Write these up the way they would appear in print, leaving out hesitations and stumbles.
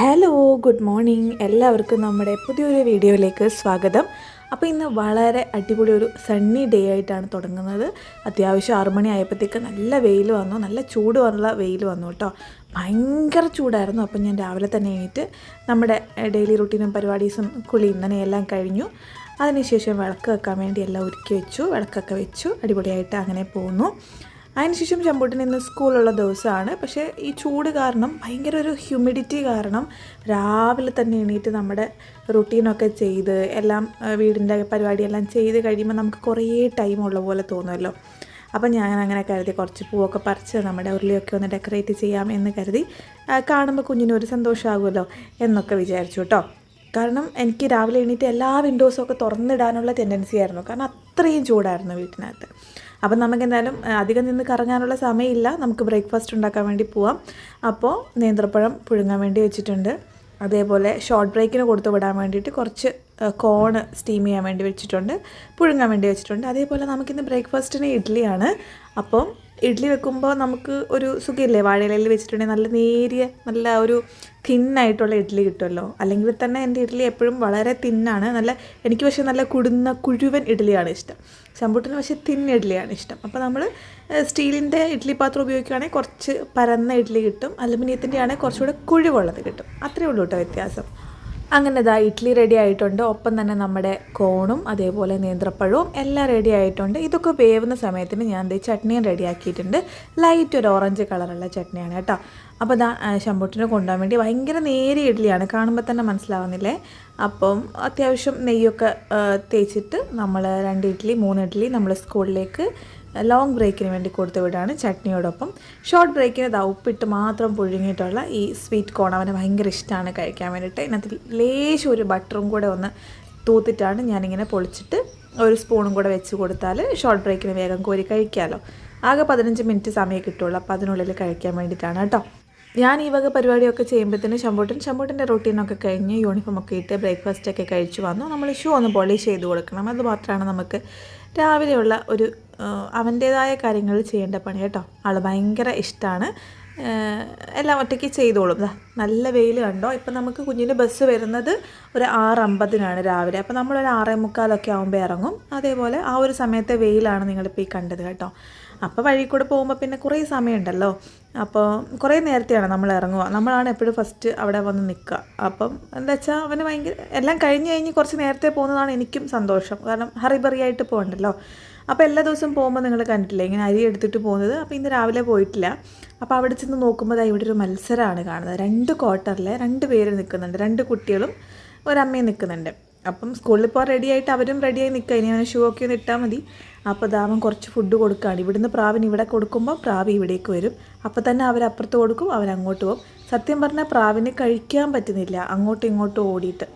Hello good morning എല്ലാവർക്കും നമ്മുടെ പുതിയൊരു വീഡിയോയിലേക്ക് സ്വാഗതം. അപ്പോൾ ഇന്ന് വളരെ അടിപൊളി ഒരു സണ്ണി ഡേ ആയിട്ടാണ് തുടങ്ങുന്നത്. അത്യാവശ്യം 6 മണി ആയപ്പോഴത്തേക്ക് നല്ല വെയിൽ വന്നു, നല്ല ചൂട് വന്നുള്ള വെയിൽ വന്നു കേട്ടോ. ഭയങ്കര ചൂടായിരുന്നു. അപ്പം ഞാൻ രാവിലെ തന്നെ എണീറ്റ് നമ്മുടെ ഡെയിലി റൂട്ടീനും പരിപാടീസും കുളിയും നനയെല്ലാം കഴിഞ്ഞു. അതിനുശേഷം വിളക്ക് വെക്കാൻ വേണ്ടി എല്ലാം ഒരുക്കി വെച്ചു, വിളക്കൊക്കെ വെച്ചു, അടിപൊളിയായിട്ട് അങ്ങനെ പോകുന്നു. അതിനുശേഷം ശമ്പൂട്ടിന് ഇന്ന് സ്കൂളുള്ള ദിവസമാണ്. പക്ഷേ ഈ ചൂട് കാരണം, ഭയങ്കര ഒരു ഹ്യൂമിഡിറ്റി കാരണം രാവിലെ തന്നെ എണീറ്റ് നമ്മുടെ റുട്ടീനൊക്കെ ചെയ്ത് എല്ലാം വീടിൻ്റെ പരിപാടിയെല്ലാം ചെയ്ത് കഴിയുമ്പോൾ നമുക്ക് കുറേ ടൈം ഉള്ള പോലെ തോന്നുമല്ലോ. അപ്പം ഞാൻ അങ്ങനെ കരുതി കുറച്ച് പൂവൊക്കെ പറിച്ച് നമ്മുടെ ഉരുളിയൊക്കെ ഒന്ന് ഡെക്കറേറ്റ് ചെയ്യാം എന്ന് കരുതി. കാണുമ്പോൾ കുഞ്ഞിനൊരു സന്തോഷമാകുമല്ലോ എന്നൊക്കെ വിചാരിച്ചു കേട്ടോ. കാരണം എനിക്ക് രാവിലെ എണീറ്റ് എല്ലാ വിൻഡോസും ഒക്കെ തുറന്നിടാനുള്ള ടെൻഡൻസി ആയിരുന്നു, കാരണം അത്രയും ചൂടായിരുന്നു വീട്ടിനകത്ത്. അപ്പം നമുക്ക് എന്തായാലും അധികം നിന്ന് കറങ്ങാനുള്ള സമയമില്ല, നമുക്ക് ബ്രേക്ക്ഫാസ്റ്റ് ഉണ്ടാക്കാൻ വേണ്ടി പോവാം. അപ്പോൾ നേന്ത്രപ്പഴം പുഴുങ്ങാൻ വേണ്ടി വെച്ചിട്ടുണ്ട്. അതേപോലെ ഷോർട്ട് ബ്രേക്കിന് കൊടുത്ത് വിടാൻ വേണ്ടിയിട്ട് കുറച്ച് കോണ് സ്റ്റീം ചെയ്യാൻ വേണ്ടി വെച്ചിട്ടുണ്ട്, പുഴുങ്ങാൻ വേണ്ടി വെച്ചിട്ടുണ്ട്. അതേപോലെ നമുക്കിന്ന് ബ്രേക്ക്ഫാസ്റ്റിന് ഇഡ്ഡലിയാണ്. അപ്പം ഇഡ്ഡലി വെക്കുമ്പോൾ നമുക്ക് ഒരു സുഖമില്ലേ, വാഴയിലയിൽ വെച്ചിട്ടുണ്ടെങ്കിൽ നല്ല നേരിയ നല്ല ഒരു തിന്നായിട്ടുള്ള ഇഡ്ഡലി കിട്ടുമല്ലോ. അല്ലെങ്കിൽ തന്നെ എൻ്റെ ഇഡ്ഡലി എപ്പോഴും വളരെ തിന്നാണ്. എനിക്ക് പക്ഷേ നല്ല കുഴുവൻ ഇഡ്ഡലിയാണ് ഇഷ്ടം. ശമ്പൂട്ടിന് പക്ഷേ തിൻ ഇഡ്ഡലിയാണ് ഇഷ്ടം. അപ്പോൾ നമ്മൾ സ്റ്റീലിൻ്റെ ഇഡ്ഡലി പാത്രം ഉപയോഗിക്കുകയാണെങ്കിൽ കുറച്ച് പരന്ന ഇഡ്ഡലി കിട്ടും, അലുമിനിയത്തിൻ്റെ ആണെങ്കിൽ കുറച്ചുകൂടെ കുഴിവുള്ളത് കിട്ടും. അത്രയേ ഉള്ളൂ കേട്ടോ വ്യത്യാസം. അങ്ങനെ ഇതാ ഇഡ്ഡലി റെഡി ആയിട്ടുണ്ട്. ഒപ്പം തന്നെ നമ്മുടെ കോണും അതേപോലെ നേന്ത്രപ്പഴവും എല്ലാം റെഡി ആയിട്ടുണ്ട്. ഇതൊക്കെ വേവുന്ന സമയത്തിന് ഞാൻ ചട്നിയും റെഡിയാക്കിയിട്ടുണ്ട്. ലൈറ്റ് ഒരു ഓറഞ്ച് കളറുള്ള ചട്നിയാണ് കേട്ടോ. അപ്പോൾ ഇതാ ശമ്പൂട്ടിനെ കൊണ്ടുപോകാൻ വേണ്ടി ഭയങ്കര നേരിയ ഇഡ്ഡലിയാണ്, കാണുമ്പോൾ തന്നെ മനസ്സിലാവുന്നില്ലേ. അപ്പം അത്യാവശ്യം നെയ്യൊക്കെ തേച്ചിട്ട് നമ്മൾ 2 ഇഡ്ഡലി 3 ഇഡ്ഡലി നമ്മൾ സ്കൂളിലേക്ക് ലോങ് ബ്രേക്കിന് വേണ്ടി കൊടുത്തു വിടാണ് ചട്നിയോടൊപ്പം. ഷോർട്ട് ബ്രേക്കിന് ഉപ്പിട്ട് മാത്രം പുഴുങ്ങിയിട്ടുള്ള ഈ സ്വീറ്റ് കോൺ അവന് ഭയങ്കര ഇഷ്ടമാണ് കഴിക്കാൻ വേണ്ടിയിട്ട്. ഇതിനകത്ത് ലേശം ഒരു ബട്ടറും കൂടെ ഒന്ന് തൂത്തിട്ടാണ് ഞാനിങ്ങനെ പൊളിച്ചിട്ട് ഒരു സ്പൂണും കൂടെ വെച്ച് കൊടുത്താൽ ഷോർട്ട് ബ്രേക്കിന് വേഗം കോരി കഴിക്കാമല്ലോ. ആകെ 15 മിനിറ്റ് സമയം കിട്ടുള്ളൂ. അപ്പോൾ അതിനുള്ളിൽ കഴിക്കാൻ വേണ്ടിയിട്ടാണ് കേട്ടോ. ഞാൻ ഈ വക പരിപാടിയൊക്കെ ചെയ്യുമ്പോഴത്തേന് ശമ്പൂട്ടിൻ്റെ റൊട്ടീനൊക്കെ കഴിഞ്ഞ് യൂണിഫോമൊക്കെ ഇട്ട് ബ്രേക്ക്ഫാസ്റ്റൊക്കെ കഴിച്ച് വന്നു. നമ്മൾ ഷൂ ഒന്ന് പോളിഷ് ചെയ്ത് കൊടുക്കണം. അത് മാത്രമാണ് നമുക്ക് രാവിലെയുള്ള ഒരു അവൻ്റേതായ കാര്യങ്ങൾ ചെയ്യേണ്ട പണി കേട്ടോ. ആൾ ഭയങ്കര ഇഷ്ടമാണ്, എല്ലാം ഒറ്റയ്ക്ക് ചെയ്തോളും. നല്ല വെയിൽ കണ്ടോ. ഇപ്പം നമുക്ക് കുഞ്ഞിൻ്റെ ബസ് വരുന്നത് ഒരു 6:50 രാവിലെ. അപ്പോൾ നമ്മളൊരു 6:45 ആകുമ്പോൾ ഇറങ്ങും. അതേപോലെ ആ ഒരു സമയത്തെ വെയിലാണ് നിങ്ങളിപ്പോൾ ഈ കണ്ടത് കേട്ടോ. അപ്പോൾ വഴി കൂടെ പോകുമ്പോൾ പിന്നെ കുറേ സമയമുണ്ടല്ലോ. അപ്പോൾ കുറേ നേരത്തെയാണ് നമ്മൾ ഇറങ്ങുക. നമ്മളാണ് എപ്പോഴും ഫസ്റ്റ് അവിടെ വന്ന് നിൽക്കുക. അപ്പം എന്താ വെച്ചാൽ അവന് ഭയങ്കര എല്ലാം കഴിഞ്ഞ് കുറച്ച് നേരത്തെ പോകുന്നതാണ് എനിക്കും സന്തോഷം. കാരണം ഹറിബറിയായിട്ട് പോകണ്ടല്ലോ. അപ്പോൾ എല്ലാ ദിവസവും പോകുമ്പോൾ നിങ്ങൾ കണ്ടിട്ടില്ലേ ഇങ്ങനെ അരി എടുത്തിട്ട് പോകുന്നത്. അപ്പോൾ ഇന്ന് രാവിലെ പോയിട്ടില്ല. അപ്പോൾ അവിടെ ചെന്ന് നോക്കുമ്പോൾ ഇവിടെ ഒരു മത്സരമാണ് കാണുന്നത്. 2 ക്വാർട്ടറിൽ 2 പേര് നിൽക്കുന്നുണ്ട്, 2 കുട്ടികളും ഒരമ്മയും നിൽക്കുന്നുണ്ട്. അപ്പം സ്കൂളിൽ ഇപ്പോൾ റെഡിയായിട്ട് അവരും റെഡിയായി നിൽക്കുക. ഇനി അവന് ഷൂ ഒക്കെ ഒന്ന് ഇട്ടാൽ മതി. അപ്പോൾ ദാവൻ കുറച്ച് ഫുഡ് കൊടുക്കുകയാണ്. ഇവിടുന്ന് പ്രാവിന് ഇവിടെ കൊടുക്കുമ്പോൾ പ്രാവ് ഇവിടേക്ക് വരും. അപ്പോൾ തന്നെ അവരപ്പുറത്ത് കൊടുക്കും, അവരങ്ങോട്ട് പോകും. സത്യം പറഞ്ഞാൽ പ്രാവിന് കഴിക്കാൻ പറ്റുന്നില്ല, അങ്ങോട്ടും ഇങ്ങോട്ടും ഓടിയിട്ട്.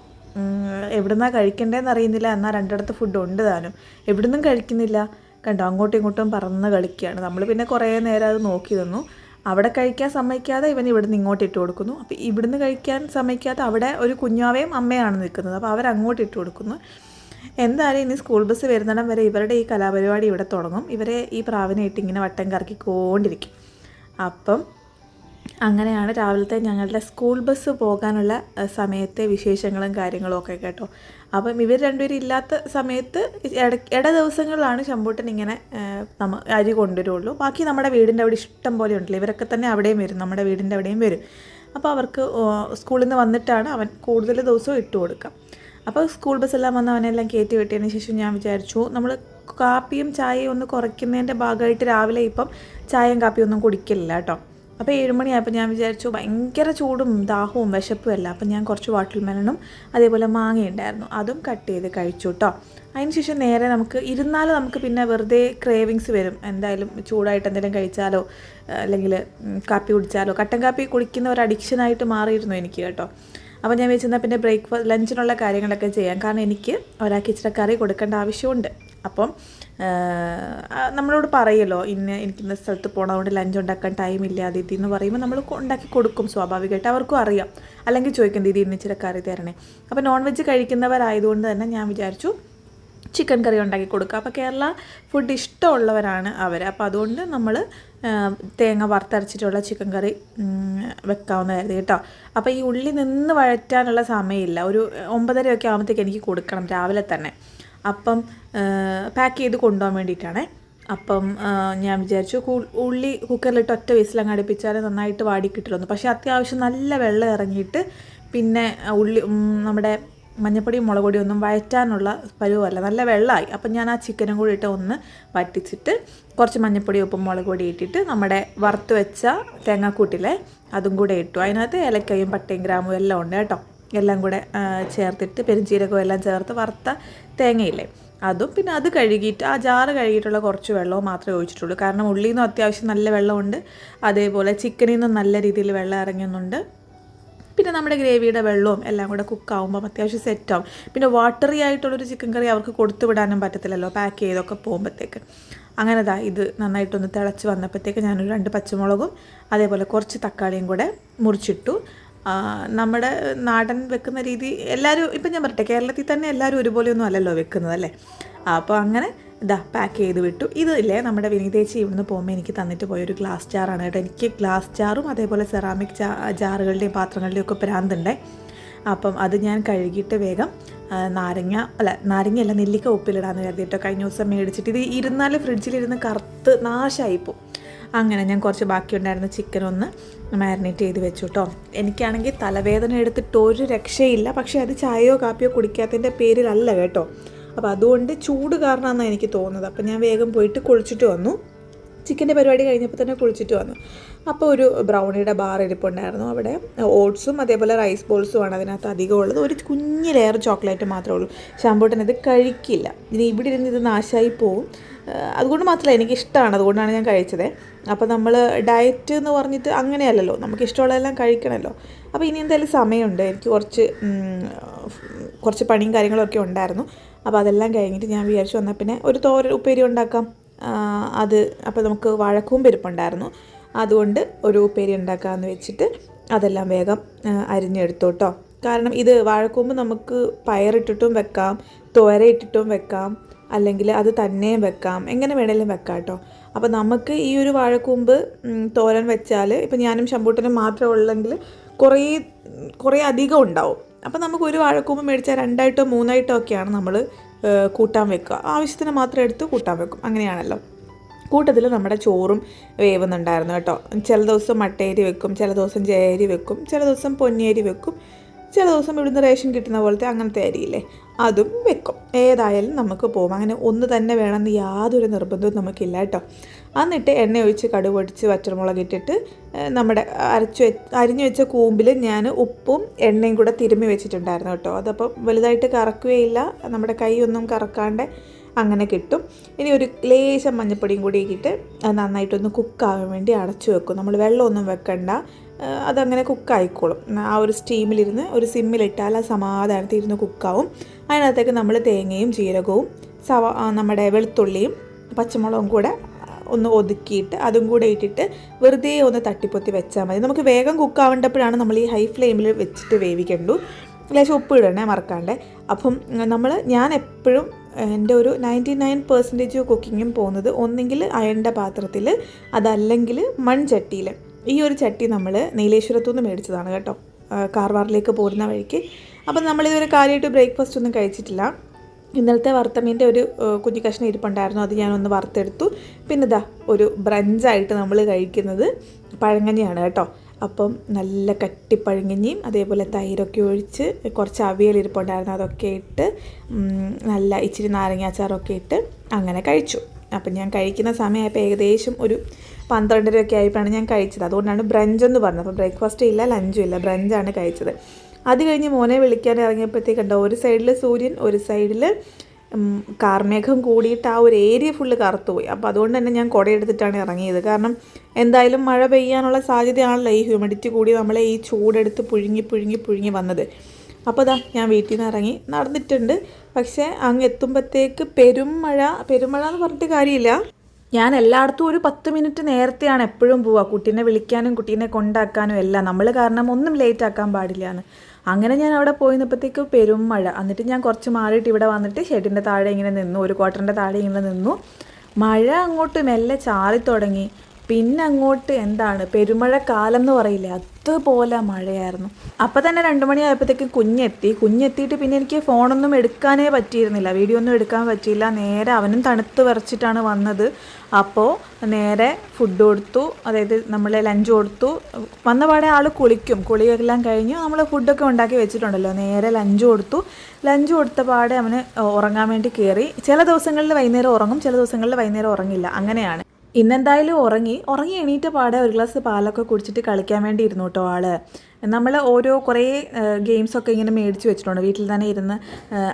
എവിടുന്നാണ് കഴിക്കേണ്ടതെന്ന് അറിയുന്നില്ല. എന്നാൽ 2 ഫുഡ് ഉണ്ട് താനും, എവിടുന്നും കഴിക്കുന്നില്ല കണ്ടോ. അങ്ങോട്ടും ഇങ്ങോട്ടും പറന്ന് കളിക്കുകയാണ്. നമ്മൾ പിന്നെ കുറേ നേരം അത് നോക്കി നിന്നു. അവിടെ കഴിക്കാൻ സമ്മതിക്കാതെ ഇവൻ ഇവിടുന്ന് ഇങ്ങോട്ട് ഇട്ട് കൊടുക്കുന്നു. അപ്പോൾ ഇവിടുന്ന് കഴിക്കാൻ സമ്മതിക്കാതെ അവിടെ ഒരു കുഞ്ഞാവയും അമ്മയാണ് നിൽക്കുന്നത്. അപ്പോൾ അവരങ്ങോട്ട് ഇട്ട് കൊടുക്കുന്നു. എന്തായാലും ഇനി സ്കൂൾ ബസ് വരുന്നിടം വരെ ഇവരുടെ ഈ കലാപരിപാടി ഇവിടെ തുടങ്ങും. ഇവരെ ഈ പ്രാവിനെ ഇട്ട് ഇങ്ങനെ വട്ടം കറക്കിക്കൊണ്ടിരിക്കും. അപ്പം അങ്ങനെയാണ് രാവിലത്തെ ഞങ്ങളുടെ സ്കൂൾ ബസ് പോകാനുള്ള സമയത്തെ വിശേഷങ്ങളും കാര്യങ്ങളും ഒക്കെ കേട്ടോ. അപ്പം ഇവർ 2 പേരും ഇല്ലാത്ത സമയത്ത് ഇട ദിവസങ്ങളിലാണ് ശമ്പൂട്ടൻ ഇങ്ങനെ അരി കൊണ്ടുവരുള്ളൂ. ബാക്കി നമ്മുടെ വീടിൻ്റെ അവിടെ ഇഷ്ടം പോലെ ഉണ്ടല്ലോ. ഇവരൊക്കെ തന്നെ അവിടെയും വരും, നമ്മുടെ വീടിൻ്റെ അവിടെയും വരും. അപ്പോൾ അവർക്ക് സ്കൂളിൽ നിന്ന് വന്നിട്ടാണ് അവൻ കൂടുതൽ ദിവസവും ഇട്ട് കൊടുക്കുക. അപ്പോൾ സ്കൂൾ ബസ്സെല്ലാം വന്ന് അവനെല്ലാം കയറ്റി വെട്ടിയതിന് ശേഷം ഞാൻ വിചാരിച്ചു നമ്മൾ കാപ്പിയും ചായയും ഒന്ന് കുറയ്ക്കുന്നതിൻ്റെ ഭാഗമായിട്ട് രാവിലെ ഇപ്പം ചായയും കാപ്പിയും ഒന്നും കുടിക്കില്ല കേട്ടോ. അപ്പോൾ 7 മണിയായപ്പോൾ ഞാൻ വിചാരിച്ചു ഭയങ്കര ചൂടും ദാഹവും വിശപ്പും അല്ല. അപ്പം ഞാൻ കുറച്ച് വാട്ടർ മെലണും അതേപോലെ മാങ്ങയുണ്ടായിരുന്നു, അതും കട്ട് ചെയ്ത് കഴിച്ചു കേട്ടോ. അതിനുശേഷം നേരെ നമുക്ക് പിന്നെ വെറുതെ ക്രേവിങ്സ് വരും. എന്തായാലും ചൂടായിട്ട് എന്തെങ്കിലും കഴിച്ചാലോ അല്ലെങ്കിൽ കാപ്പി കുടിച്ചാലോ. കട്ടൻ കാപ്പി കുടിക്കുന്ന ഒരു അഡിക്ഷനായിട്ട് മാറിയിരുന്നു എനിക്ക് കേട്ടോ. അപ്പോൾ ഞാൻ വെച്ചെന്നാൽ പിന്നെ ലഞ്ചിനുള്ള കാര്യങ്ങളൊക്കെ ചെയ്യാം. കാരണം എനിക്ക് ഒരാൾക്ക് ഇച്ചിരി കറി കൊടുക്കേണ്ട ആവശ്യമുണ്ട്. അപ്പം നമ്മളോട് പറയുമല്ലോ എനിക്കിന്ന സ്ഥലത്ത് പോകണതുകൊണ്ട് ലഞ്ച് ഉണ്ടാക്കാൻ ടൈമില്ല ദീദി എന്ന് പറയുമ്പോൾ നമ്മൾ ഉണ്ടാക്കി കൊടുക്കും സ്വാഭാവികമായിട്ട്. അവർക്കും അറിയാം. അല്ലെങ്കിൽ ചോദിക്കും ദീദി ഇന്ന് ഇച്ചിരി കറി തരണേ. അപ്പോൾ നോൺ വെജ് കഴിക്കുന്നവരായതുകൊണ്ട് തന്നെ ഞാൻ വിചാരിച്ചു ചിക്കൻ കറി ഉണ്ടാക്കി കൊടുക്കുക. അപ്പോൾ കേരള ഫുഡ് ഇഷ്ടമുള്ളവരാണ് അവർ. അപ്പോൾ അതുകൊണ്ട് നമ്മൾ തേങ്ങ വറുത്തരച്ചിട്ടുള്ള ചിക്കൻ കറി വെക്കാവുന്നതായിരുന്നു കേട്ടോ. അപ്പോൾ ഈ ഉള്ളി നിന്ന് വഴറ്റാനുള്ള സമയമില്ല. ഒരു 9:30 ആകുമ്പോഴത്തേക്ക് എനിക്ക് കൊടുക്കണം രാവിലെ തന്നെ. അപ്പം പാക്ക് ചെയ്ത് കൊണ്ടുപോകാൻ വേണ്ടിയിട്ടാണേ. അപ്പം ഞാൻ വിചാരിച്ചു ഉള്ളി കുക്കറിലിട്ട് ഒറ്റ വിസിലങ്ങ് അടുപ്പിച്ചാൽ നന്നായിട്ട് വാടി കിട്ടുള്ളൂ. പക്ഷേ അത്യാവശ്യം നല്ല വെള്ളം ഇറങ്ങിയിട്ട് പിന്നെ ഉള്ളി നമ്മുടെ മഞ്ഞപ്പൊടിയും മുളക് പൊടിയും ഒന്നും വഴറ്റാനുള്ള പരുവമല്ല, നല്ല വെള്ളമായി. അപ്പം ഞാൻ ആ ചിക്കനും കൂടി ഇട്ട് ഒന്ന് വറ്റിച്ചിട്ട് കുറച്ച് മഞ്ഞപ്പൊടി ഉപ്പും മുളക് പൊടി ഇട്ടിട്ട് നമ്മുടെ വറുത്ത് വെച്ച തേങ്ങാക്കൂട്ടിലെ അതും കൂടെ ഇട്ടു. അതിനകത്ത് ഏലക്കയും പട്ടയും ഗ്രാമ്പും എല്ലാം ഉണ്ട് കേട്ടോ. എല്ലാം കൂടെ ചേർത്തിട്ട് പെരുംജീരകവും എല്ലാം ചേർത്ത് വറുത്ത തേങ്ങയില്ലേ അതും, പിന്നെ അത് കഴുകിയിട്ട് ആ ജാറ് കഴുകിയിട്ടുള്ള കുറച്ച് വെള്ളവും മാത്രമേ ഒഴിച്ചിട്ടുള്ളൂ. കാരണം ഉള്ളിയിൽ നിന്നും അത്യാവശ്യം നല്ല വെള്ളമുണ്ട്, അതേപോലെ ചിക്കനിൽ നിന്നും നല്ല രീതിയിൽ വെള്ളം ഇറങ്ങുന്നുണ്ട്. പിന്നെ നമ്മുടെ ഗ്രേവിയുടെ വെള്ളവും എല്ലാം കൂടെ കുക്കാവുമ്പം അത്യാവശ്യം സെറ്റാവും. പിന്നെ വാട്ടറി ആയിട്ടുള്ളൊരു ചിക്കൻ കറി അവർക്ക് കൊടുത്തു വിടാനും പറ്റത്തില്ലല്ലോ പാക്ക് ചെയ്തൊക്കെ പോകുമ്പോഴത്തേക്ക്. അങ്ങനെതാ ഇത് നന്നായിട്ടൊന്ന് തിളച്ച് വന്നപ്പോഴത്തേക്ക് ഞാനൊരു 2 പച്ചമുളകും അതേപോലെ കുറച്ച് തക്കാളിയും കൂടെ മുറിച്ചിട്ടു. നമ്മുടെ നാടൻ വെക്കുന്ന രീതി എല്ലാവരും ഇപ്പം ഞാൻ പറയട്ടെ, കേരളത്തിൽ തന്നെ എല്ലാവരും ഒരുപോലെയൊന്നും അല്ലല്ലോ വെക്കുന്നതല്ലേ. അപ്പോൾ അങ്ങനെ ഇതാ പാക്ക് ചെയ്ത് വിട്ടു. ഇതില്ലേ നമ്മുടെ വിനീതേച്ചി ഇവിടുന്ന് പോകുമ്പോൾ എനിക്ക് തന്നിട്ട് പോയൊരു ഗ്ലാസ് ജാറാണ് കേട്ടോ. എനിക്ക് ഗ്ലാസ് ജാറും അതേപോലെ സെറാമിക് ജാറുകളുടെയും പാത്രങ്ങളുടെയും ഒക്കെ ഭ്രാന്തുണ്ടേ. അപ്പം അത് ഞാൻ കഴുകിയിട്ട് വേഗം നാരങ്ങയല്ല നെല്ലിക്ക ഉപ്പിലിടാന്ന് കരുതിയിട്ടോ. കഴിഞ്ഞ ദിവസം മേടിച്ചിട്ട് ഇത് ഇരുന്നാൽ ഫ്രിഡ്ജിലിരുന്ന് കറുത്ത് നാശമായിപ്പോൾ. അങ്ങനെ ഞാൻ കുറച്ച് ബാക്കിയുണ്ടായിരുന്ന ചിക്കൻ ഒന്ന് മാരിനേറ്റ് ചെയ്ത് വെച്ചു കേട്ടോ. എനിക്കാണെങ്കിൽ തലവേദന എടുത്തിട്ട് ഒരു രക്ഷയില്ല. പക്ഷേ അത് ചായയോ കാപ്പിയോ കുടിക്കാത്തതിൻ്റെ പേരിലല്ല കേട്ടോ. അപ്പോൾ അതുകൊണ്ട് ചൂട് കാരണമാണെന്നാണ് എനിക്ക് തോന്നുന്നത്. അപ്പോൾ ഞാൻ വേഗം പോയിട്ട് കുളിച്ചിട്ട് വന്നു. ചിക്കൻ്റെ പരിപാടി കഴിഞ്ഞപ്പോൾ തന്നെ കുളിച്ചിട്ട് വന്നു. അപ്പോൾ ഒരു ബ്രൗണിയുടെ ബാർ ഇരിപ്പുണ്ടായിരുന്നു അവിടെ. ഓട്സും അതേപോലെ റൈസ് ബോൾസുമാണ് അതിനകത്ത് അധികം ഉള്ളത്. ഒരു കുഞ്ഞ് ലെയർ ചോക്ലേറ്റ് മാത്രമേ ഉള്ളൂ. ശാമ്പൂട്ടൻ ഇത് കഴിക്കില്ല. ഇനി ഇവിടെ ഇരുന്ന് ഇത് നാശമായി പോവും. അതുകൊണ്ട് മാത്രമല്ല എനിക്കിഷ്ടമാണ്, അതുകൊണ്ടാണ് ഞാൻ കഴിച്ചത്. അപ്പോൾ നമ്മൾ ഡയറ്റ് എന്ന് പറഞ്ഞിട്ട് അങ്ങനെയല്ലല്ലോ, നമുക്ക് ഇഷ്ടമുള്ളതെല്ലാം കഴിക്കണമല്ലോ. അപ്പോൾ ഇനി എന്തായാലും സമയമുണ്ട്. എനിക്ക് കുറച്ച് പണിയും കാര്യങ്ങളൊക്കെ ഉണ്ടായിരുന്നു. അപ്പോൾ അതെല്ലാം കഴിഞ്ഞിട്ട് ഞാൻ വിചാരിച്ചു വന്നാൽ പിന്നെ ഒരു ഉപ്പേരി ഉണ്ടാക്കാം. അപ്പോൾ നമുക്ക് വാഴക്കൂമ്പ് ഇരിപ്പുണ്ടായിരുന്നു, അതുകൊണ്ട് ഒരു ഉപ്പേരി ഉണ്ടാക്കാമെന്ന് വെച്ചിട്ട് അതെല്ലാം വേഗം അരിഞ്ഞെടുത്തു കേട്ടോ. കാരണം ഇത് വാഴക്കൂമ്പ് നമുക്ക് പയറിട്ടിട്ടും വെക്കാം, തോരയിട്ടിട്ടും വെക്കാം, അല്ലെങ്കിൽ അത് തന്നെയും വെക്കാം, എങ്ങനെ വേണേലും വെക്കാം കേട്ടോ. അപ്പോൾ നമുക്ക് ഈ ഒരു വാഴക്കൂമ്പ് തോരൻ വെച്ചാൽ ഇപ്പം ഞാനും ശമ്പൂട്ടനും മാത്രമേ ഉള്ളെങ്കിൽ കുറേ അധികം ഉണ്ടാവും. അപ്പോൾ നമുക്ക് ഒരു വാഴക്കൂമ്പ് മേടിച്ചാൽ 2ആയിട്ടോ 3ആയിട്ടോ ഒക്കെയാണ് നമ്മൾ കൂട്ടാൻ വെക്കുക. ആവശ്യത്തിന് മാത്രം എടുത്ത് കൂട്ടാൻ വെക്കും, അങ്ങനെയാണല്ലോ. കൂട്ടത്തിൽ നമ്മുടെ ചോറും വേവുന്നുണ്ടായിരുന്നു കേട്ടോ. ചില ദിവസം മട്ടയരി വെക്കും, ചില ദിവസം ജയരി വെക്കും, ചില ദിവസം പൊന്നിയരി വെക്കും, ചില ദിവസം ഇവിടുന്ന് റേഷൻ കിട്ടുന്ന പോലത്തെ അങ്ങനത്തെ അരിയില്ലേ അതും വെക്കും. ഏതായാലും നമുക്ക് പോകും. അങ്ങനെ ഒന്ന് തന്നെ വേണമെന്ന് യാതൊരു നിർബന്ധവും നമുക്കില്ല കേട്ടോ. എന്നിട്ട് എണ്ണ ഒഴിച്ച് കടുക് പൊടിച്ച് വറ്റൽമുളക് ഇട്ടിട്ട് നമ്മുടെ അരിഞ്ഞു വെച്ച കൂമ്പിൽ ഞാൻ ഉപ്പും എണ്ണയും കൂടെ തിരുമ്മി വെച്ചിട്ടുണ്ടായിരുന്നു കേട്ടോ. അതപ്പോൾ വലുതായിട്ട് കറക്കുകയില്ല, നമ്മുടെ കൈയൊന്നും കറക്കാണ്ട് അങ്ങനെ കിട്ടും. ഇനി ഒരു ലേശം മഞ്ഞപ്പൊടിയും കൂടി ഇട്ടിട്ട് അത് നന്നായിട്ടൊന്ന് കുക്കാവാൻ വേണ്ടി അടച്ചു വെക്കും. നമ്മൾ വെള്ളമൊന്നും വെക്കണ്ട, അതങ്ങനെ കുക്കായിക്കോളും. ആ ഒരു സ്റ്റീമിലിരുന്ന് ഒരു സിമ്മിലിട്ടാൽ ആ സമാധാനത്തിൽ ഇരുന്ന് കുക്കാവും. അതിനകത്തേക്ക് നമ്മൾ തേങ്ങയും ജീരകവും നമ്മുടെ വെളുത്തുള്ളിയും പച്ചമുളകും കൂടെ ഒന്ന് ഒതുക്കിയിട്ട് അതും കൂടെ ഇട്ടിട്ട് വെറുതെ ഒന്ന് തട്ടിപ്പൊത്തി വെച്ചാൽ മതി. നമുക്ക് വേഗം കുക്കാവേണ്ടപ്പോഴാണ് നമ്മൾ ഈ ഹൈ ഫ്ലെയിമിൽ വെച്ചിട്ട് വേവിക്കണ്ടു. ലേശം ഉപ്പ് ഇടണേ മറക്കാണ്ടേ. അപ്പം ഞാൻ എപ്പോഴും എൻ്റെ ഒരു 99% കുക്കിങ്ങും പോകുന്നത് ഒന്നെങ്കിൽ അയണിൻ്റെ പാത്രത്തിൽ, അതല്ലെങ്കിൽ മൺചട്ടിയിൽ. ഈ ഒരു ചട്ടി നമ്മൾ നീലേശ്വരത്തു നിന്ന് മേടിച്ചതാണ് കേട്ടോ, കാർവാറിലേക്ക് പോരുന്ന വഴിക്ക്. അപ്പം നമ്മളിതൊരു കാര്യമായിട്ട് ബ്രേക്ക്ഫാസ്റ്റ് ഒന്നും കഴിച്ചിട്ടില്ല. ഇന്നലത്തെ വറുത്തമീൻ്റെ ഒരു കുഞ്ഞു കഷ്ണം ഇരിപ്പുണ്ടായിരുന്നു, അത് ഞാനൊന്ന് വറുത്തെടുത്തു. പിന്നെ ഇതാ ഒരു ബ്രഞ്ചായിട്ട് നമ്മൾ കഴിക്കുന്നത് പഴങ്കഞ്ഞിയാണ് കേട്ടോ. അപ്പം നല്ല കട്ടിപ്പഴങ്കഞ്ഞിയും അതേപോലെ തൈരൊക്കെ ഒഴിച്ച് കുറച്ച് അവിയലിരിപ്പുണ്ടായിരുന്നു, അതൊക്കെ ഇട്ട് നല്ല ഇച്ചിരി നാരങ്ങാച്ചാറൊക്കെ ഇട്ട് അങ്ങനെ കഴിച്ചു. അപ്പം ഞാൻ കഴിക്കുന്ന സമയമായപ്പോൾ ഏകദേശം ഒരു 12:30 ആയപ്പോഴാണ് ഞാൻ കഴിച്ചത്. അതുകൊണ്ടാണ് ബ്രഞ്ച് എന്ന് പറഞ്ഞത്. അപ്പോൾ ബ്രേക്ക്ഫാസ്റ്റും ഇല്ല ലഞ്ചും ഇല്ല, ബ്രഞ്ചാണ് കഴിച്ചത്. അത് കഴിഞ്ഞ് മോനെ വിളിക്കാൻ ഇറങ്ങിയപ്പോഴത്തേക്കുണ്ടോ ഒരു സൈഡിൽ സൂര്യൻ, ഒരു സൈഡിൽ കാർമേഘം കൂടിയിട്ട് ആ ഒരു ഏരിയ ഫുള്ള് കറുത്തുപോയി. അപ്പോൾ അതുകൊണ്ട് തന്നെ ഞാൻ കുടയെടുത്തിട്ടാണ് ഇറങ്ങിയത്. കാരണം എന്തായാലും മഴ പെയ്യാനുള്ള സാധ്യതയാണല്ലോ ഈ ഹ്യൂമിഡിറ്റി കൂടി നമ്മളെ ഈ ചൂടെടുത്ത് പുഴുങ്ങി വന്നത്. അപ്പോൾ ഇതാ ഞാൻ വീട്ടിൽ നിന്ന് ഇറങ്ങി നടന്നിട്ടുണ്ട്. പക്ഷേ അങ്ങ് എത്തുമ്പോഴത്തേക്ക് പെരുമഴ എന്ന് പറഞ്ഞിട്ട് കാര്യമില്ല. ഞാൻ എല്ലായിടത്തും ഒരു 10 മിനിറ്റ് നേരത്തെയാണ് എപ്പോഴും പോവുക, കുട്ടീനെ വിളിക്കാനും കുട്ടീനെ കൊണ്ടാക്കാനും എല്ലാം. നമ്മൾ കാരണം ഒന്നും ലേറ്റ് ആക്കാൻ പാടില്ല എന്ന്. അങ്ങനെ ഞാൻ അവിടെ പോയി നിന്നപ്പോഴത്തേക്ക് പെരും മഴ. എന്നിട്ട് ഞാൻ കുറച്ച് മാറിയിട്ട് ഇവിടെ വന്നിട്ട് ഷെഡിൻ്റെ താഴെ ഇങ്ങനെ നിന്നു, ഒരു ക്വാർട്ടറിൻ്റെ താഴെ ഇങ്ങനെ നിന്നു. മഴ അങ്ങോട്ട് മെല്ലെ ചാറി തുടങ്ങി. പിന്നെ അങ്ങോട്ട് എന്താണ് പെരുമഴക്കാലം എന്ന് പറയില്ലേ, അതുപോലെ മഴയായിരുന്നു. അപ്പോൾ തന്നെ 2 മണിയായപ്പോഴത്തേക്കും കുഞ്ഞെത്തിയിട്ട് പിന്നെ എനിക്ക് ഫോണൊന്നും എടുക്കാനേ പറ്റിയിരുന്നില്ല, വീഡിയോ ഒന്നും എടുക്കാൻ പറ്റിയില്ല. നേരെ അവനും തണുത്ത് വിറച്ചിട്ടാണ് വന്നത്. അപ്പോൾ നേരെ ഫുഡ് കൊടുത്തു, അതായത് നമ്മൾ ലഞ്ച് കൊടുത്തു. വന്നപാടെ ആൾ കുളിയെല്ലാം കഴിഞ്ഞു നമ്മൾ ഫുഡൊക്കെ ഉണ്ടാക്കി വെച്ചിട്ടുണ്ടല്ലോ, നേരെ ലഞ്ച് കൊടുത്തു. ലഞ്ച് കൊടുത്ത പാടെ അവന് ഉറങ്ങാൻ വേണ്ടി കയറി. ചില ദിവസങ്ങളിൽ വൈകുന്നേരം ഉറങ്ങും, ചില ദിവസങ്ങളിൽ വൈകുന്നേരം ഉറങ്ങില്ല, അങ്ങനെയാണ്. ഇന്നെന്തായാലും ഉറങ്ങി എണീറ്റ പാടെ ഒരു ഗ്ലാസ് പാലൊക്കെ കുടിച്ചിട്ട് കളിക്കാൻ വേണ്ടി ഇരുന്നു കേട്ടോ ആള്. നമ്മൾ കുറേ ഗെയിംസൊക്കെ ഇങ്ങനെ മേടിച്ച് വെച്ചിട്ടുണ്ട് വീട്ടിൽ തന്നെ ഇരുന്ന്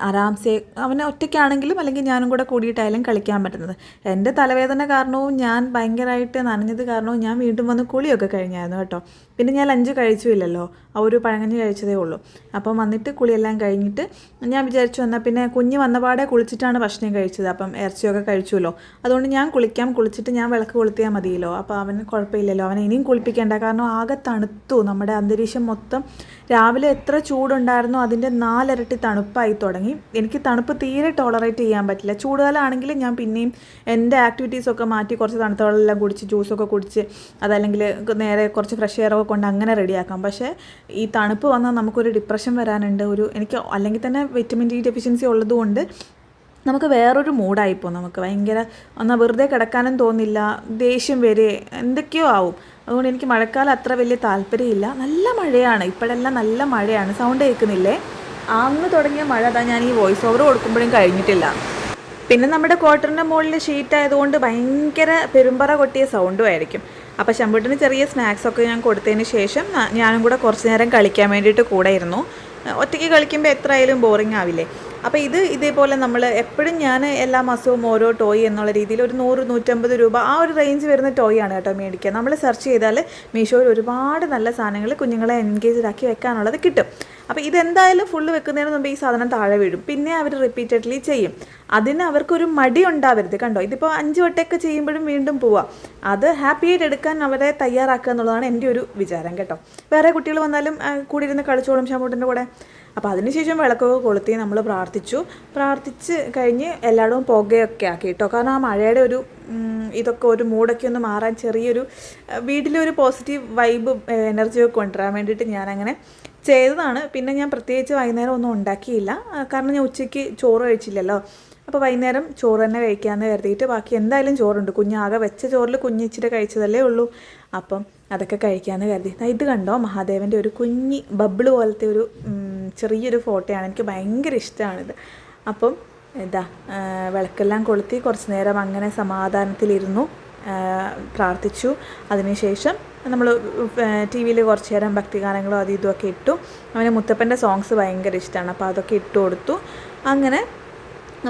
ആരാംസെ അവന് ഒറ്റയ്ക്കാണെങ്കിലും അല്ലെങ്കിൽ ഞാനും കൂടെ കൂടിയിട്ടായാലും കളിക്കാൻ പറ്റുന്നത്. എൻ്റെ തലവേദന കാരണവും ഞാൻ ഭയങ്കരമായിട്ട് നനഞ്ഞത് കാരണവും ഞാൻ വീണ്ടും വന്ന് കുളിയൊക്കെ കഴിഞ്ഞായിരുന്നു കേട്ടോ. പിന്നെ ഞാൻ ലഞ്ച് കഴിച്ചില്ലല്ലോ, ആ ഒരു പഴങ്കഞ്ഞി കഴിച്ചതേ ഉള്ളൂ. അപ്പം വന്നിട്ട് കുളിയെല്ലാം കഴിഞ്ഞിട്ട് ഞാൻ വിചാരിച്ചു എന്നാൽ പിന്നെ കുഞ്ഞ് വന്നപാടെ കുളിച്ചിട്ടാണ് ഭക്ഷണം കഴിച്ചത്, അപ്പം ഇറച്ചിയൊക്കെ കഴിച്ചുമല്ലോ, അതുകൊണ്ട് ഞാൻ കുളിച്ചിട്ട് ഞാൻ വിളക്ക് കൊളുത്തിയാൽ മതിയല്ലോ, അപ്പോൾ അവന് കുഴപ്പമില്ലല്ലോ, അവനെ ഇനിയും കുളിപ്പിക്കേണ്ട. കാരണം ആകെ തണുത്തു, നമ്മുടെ അന്തരീക്ഷം മൊത്തം രാവിലെ എത്ര ചൂടുണ്ടായിരുന്നോ അതിൻ്റെ 4 ഇരട്ടി തണുപ്പായി തുടങ്ങി. എനിക്ക് തണുപ്പ് തീരെ ടോളറേറ്റ് ചെയ്യാൻ പറ്റില്ല. ചൂടുകാലമാണെങ്കിൽ ഞാൻ പിന്നെയും എൻ്റെ ആക്ടിവിറ്റീസൊക്കെ മാറ്റി കുറച്ച് തണുത്ത വെള്ളമെല്ലാം കുടിച്ച് ജ്യൂസൊക്കെ കുടിച്ച് അതല്ലെങ്കിൽ നേരെ കുറച്ച് ഫ്രഷ് എയറൊക്കെ കൊണ്ട് അങ്ങനെ റെഡിയാക്കാം. പക്ഷേ ഈ തണുപ്പ് വന്നാൽ നമുക്കൊരു ഡിപ്രഷൻ വരാനുണ്ട്. എനിക്ക് അല്ലെങ്കിൽ തന്നെ വിറ്റമിൻ ഡി ഡെഫിഷ്യൻസി ഉള്ളതുകൊണ്ട് നമുക്ക് വേറൊരു മൂഡായിപ്പോൾ, നമുക്ക് ഭയങ്കര എന്നാൽ വെറുതെ കിടക്കാനും തോന്നില്ല, ദേഷ്യം വരെ എന്തൊക്കെയോ ആവും. അതുകൊണ്ട് എനിക്ക് മഴക്കാലം അത്ര വലിയ താല്പര്യമില്ല. നല്ല മഴയാണ് ഇപ്പോഴെല്ലാം, നല്ല മഴയാണ്. സൗണ്ട് കേൾക്കുന്നില്ലേ? അന്ന് തുടങ്ങിയ മഴ അതാ ഞാൻ ഈ വോയിസ് ഓവർ കൊടുക്കുമ്പോഴും കഴിഞ്ഞിട്ടില്ല. പിന്നെ നമ്മുടെ ക്വാർട്ടറിൻ്റെ മുകളിൽ ഷീറ്റ് ആയതുകൊണ്ട് ഭയങ്കര പെരുമ്പറ കൊട്ടിയ സൗണ്ടും ആയിരിക്കും. അപ്പോൾ ശമ്പൂട്ടിന് ചെറിയ സ്നാക്സൊക്കെ ഞാൻ കൊടുത്തതിന് ശേഷം ഞാനും കൂടെ കുറച്ച് നേരം കളിക്കാൻ വേണ്ടിയിട്ട് കൂടെ ഇരുന്നു. ഒറ്റയ്ക്ക് കളിക്കുമ്പോൾ എത്രയായാലും ബോറിംഗ് ആവില്ലേ. അപ്പോൾ ഇതേപോലെ നമ്മൾ എപ്പോഴും ഞാൻ എല്ലാ മാസവും ഓരോ ടോയ് എന്നുള്ള രീതിയിൽ ഒരു 100-150 രൂപ ആ ഒരു റേഞ്ച് വരുന്ന ടോയ് ആണ് കേട്ടോ മേടിക്കുക. നമ്മൾ സെർച്ച് ചെയ്താൽ മീഷോയിൽ ഒരുപാട് നല്ല സാധനങ്ങൾ കുഞ്ഞുങ്ങളെ എൻഗേജ്ഡാക്കി വെക്കാനുള്ളത് കിട്ടും. അപ്പോൾ ഇതെന്തായാലും ഫുള്ള് വെക്കുന്നതിന് മുമ്പ് ഈ സാധനം താഴെ വീഴും, പിന്നെ അവർ റിപ്പീറ്റഡ്ലി ചെയ്യും. അതിന് അവർക്കൊരു മടി ഉണ്ടാവരുത്. കണ്ടോ, ഇതിപ്പോൾ 5 വട്ടമൊക്കെ ചെയ്യുമ്പോഴും വീണ്ടും പോവാം. അത് ഹാപ്പിയായിട്ട് എടുക്കാൻ അവരെ തയ്യാറാക്കുക എന്നുള്ളതാണ് എൻ്റെ ഒരു വിചാരം കേട്ടോ. വേറെ കുട്ടികൾ വന്നാലും കൂടി ഇരുന്ന് കളിച്ചോളും ശമ്പൂട്ടിൻ്റെ കൂടെ. അപ്പോൾ അതിനുശേഷം വിളക്കൊക്കെ കൊളുത്തി നമ്മൾ പ്രാർത്ഥിച്ച് കഴിഞ്ഞ് എല്ലായിടവും പുകയൊക്കെ ആക്കി കേട്ടോ. കാരണം ആ മഴയുടെ ഒരു ഇതൊക്കെ ഒരു മൂടൊക്കെ ഒന്ന് മാറാൻ ചെറിയൊരു വീട്ടിലൊരു പോസിറ്റീവ് വൈബ് എനർജിയൊക്കെ കൊണ്ടുവരാൻ വേണ്ടിയിട്ട് ഞാനങ്ങനെ ചെയ്തതാണ്. പിന്നെ ഞാൻ പ്രത്യേകിച്ച് വൈകുന്നേരം ഒന്നും ഉണ്ടാക്കിയില്ല, കാരണം ഞാൻ ഉച്ചയ്ക്ക് ചോറ് കഴിച്ചില്ലല്ലോ. അപ്പോൾ വൈകുന്നേരം ചോറ് തന്നെ കഴിക്കാമെന്ന് കരുതിയിട്ട് ബാക്കി എന്തായാലും ചോറുണ്ട്. കുഞ്ഞാകെ വെച്ച ചോറിൽ കുഞ്ഞിച്ചിട്ട് കഴിച്ചതല്ലേ ഉള്ളൂ, അപ്പം അതൊക്കെ കഴിക്കാമെന്ന് കരുതി. ഇത് കണ്ടോ, മഹാദേവൻ്റെ ഒരു കുഞ്ഞി ബബിള് പോലത്തെ ഒരു ചെറിയൊരു ഫോട്ടോയാണ്. എനിക്ക് ഭയങ്കര ഇഷ്ടമാണിത്. അപ്പം വിളക്കെല്ലാം കൊളുത്തി കുറച്ച് നേരം അങ്ങനെ സമാധാനത്തിലിരുന്നു, പ്രാർത്ഥിച്ചു. അതിനുശേഷം നമ്മൾ ടി വിയിൽ കുറച്ച് നേരം ഭക്തിഗാനങ്ങളും അതും ഇതുമൊക്കെ ഇട്ടു. അവന് മുത്തപ്പൻ്റെ സോങ്സ് ഭയങ്കര ഇഷ്ടമാണ്, അപ്പോൾ അതൊക്കെ ഇട്ട് കൊടുത്തു. അങ്ങനെ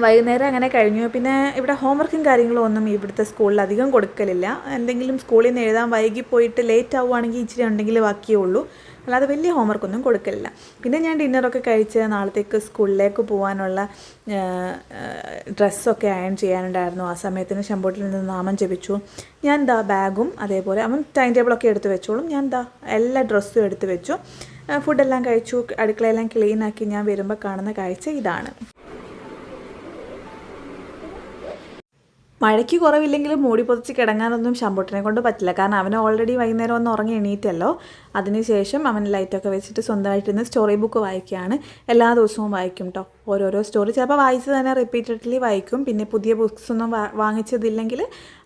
വൈകുന്നേരം അങ്ങനെ കഴിഞ്ഞു. പിന്നെ ഇവിടെ ഹോംവർക്കും കാര്യങ്ങളും ഒന്നും ഇവിടുത്തെ സ്കൂളിൽ അധികം കൊടുക്കലില്ല. എന്തെങ്കിലും സ്കൂളിൽ നിന്ന് എഴുതാൻ വൈകിപ്പോയിട്ട് ലേറ്റ് ആവുകയാണെങ്കിൽ ഇച്ചിരി ഉണ്ടെങ്കിൽ ബാക്കിയേ ഉള്ളൂ, അല്ലാതെ വലിയ ഹോംവർക്കൊന്നും കൊടുക്കലില്ല. പിന്നെ ഞാൻ ഡിന്നറൊക്കെ കഴിച്ച് നാളത്തേക്ക് സ്കൂളിലേക്ക് പോകാനുള്ള ഡ്രസ്സൊക്കെ അയൺ ചെയ്യാനുണ്ടായിരുന്നു. ആ സമയത്തിന് ശമ്പൂട്ടിൽ നിന്ന് നാമം ജപിച്ചു. ഞാൻ ബാഗും അതേപോലെ അവൻ ടൈം ടേബിളൊക്കെ എടുത്ത് വെച്ചോളും. ഞാൻ എല്ലാ ഡ്രസ്സും എടുത്ത് വെച്ചു. ഫുഡെല്ലാം കഴിച്ചു, അടുക്കളയെല്ലാം ക്ലീനാക്കി ഞാൻ വരുമ്പോൾ കാണുന്ന കാഴ്ച ഇതാണ്. മഴയ്ക്ക് കുറവില്ലെങ്കിലും മൂടി പൊതിച്ച് കിടങ്ങാനൊന്നും ശമ്പൂട്ടിനെ കൊണ്ട് പറ്റില്ല, കാരണം അവന് ഓൾറെഡി വൈകുന്നേരം ഒന്ന് ഉറങ്ങി എണീറ്റല്ലോ. അതിനുശേഷം അവൻ ലൈറ്റൊക്കെ വെച്ചിട്ട് സ്വന്തമായിട്ടിരുന്ന് സ്റ്റോറി ബുക്ക് വായിക്കുകയാണ്. എല്ലാ ദിവസവും വായിക്കും കേട്ടോ, ഓരോരോ സ്റ്റോറി. ചിലപ്പോൾ വായിച്ച് തന്നെ റിപ്പീറ്റഡ്ലി വായിക്കും. പിന്നെ പുതിയ ബുക്സൊന്നും വാങ്ങിച്ചതില്ലെങ്കിൽ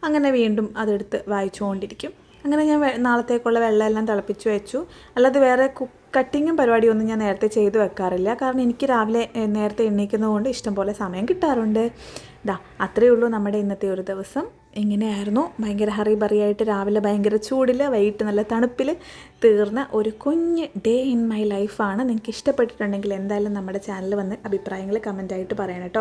അങ്ങനെ വീണ്ടും അതെടുത്ത് വായിച്ചുകൊണ്ടിരിക്കും. അങ്ങനെ ഞാൻ നാളത്തേക്കുള്ള വെള്ളമെല്ലാം തിളപ്പിച്ച് വെച്ചു. അല്ലാതെ വേറെ കട്ടിങ്ങും പരിപാടിയൊന്നും ഞാൻ നേരത്തെ ചെയ്ത് വെക്കാറില്ല, കാരണം എനിക്ക് രാവിലെ നേരത്തെ എണീക്കുന്നതുകൊണ്ട് ഇഷ്ടംപോലെ സമയം കിട്ടാറുണ്ട്. അത്രയേ ഉള്ളൂ നമ്മുടെ ഇന്നത്തെ ഒരു ദിവസം. ഇങ്ങനെയായിരുന്നു ഭയങ്കര ഹറിബറിയായിട്ട് രാവിലെ ഭയങ്കര ചൂടിൽ വൈകിട്ട് നല്ല തണുപ്പിൽ തീർന്ന ഒരു കുഞ്ഞ് ഡേ ഇൻ മൈ ലൈഫാണ്. നിങ്ങൾക്ക് ഇഷ്ടപ്പെട്ടിട്ടുണ്ടെങ്കിൽ എന്തായാലും നമ്മുടെ ചാനൽ വന്ന് അഭിപ്രായങ്ങൾ കമൻറ്റായിട്ട് പറയണം കേട്ടോ.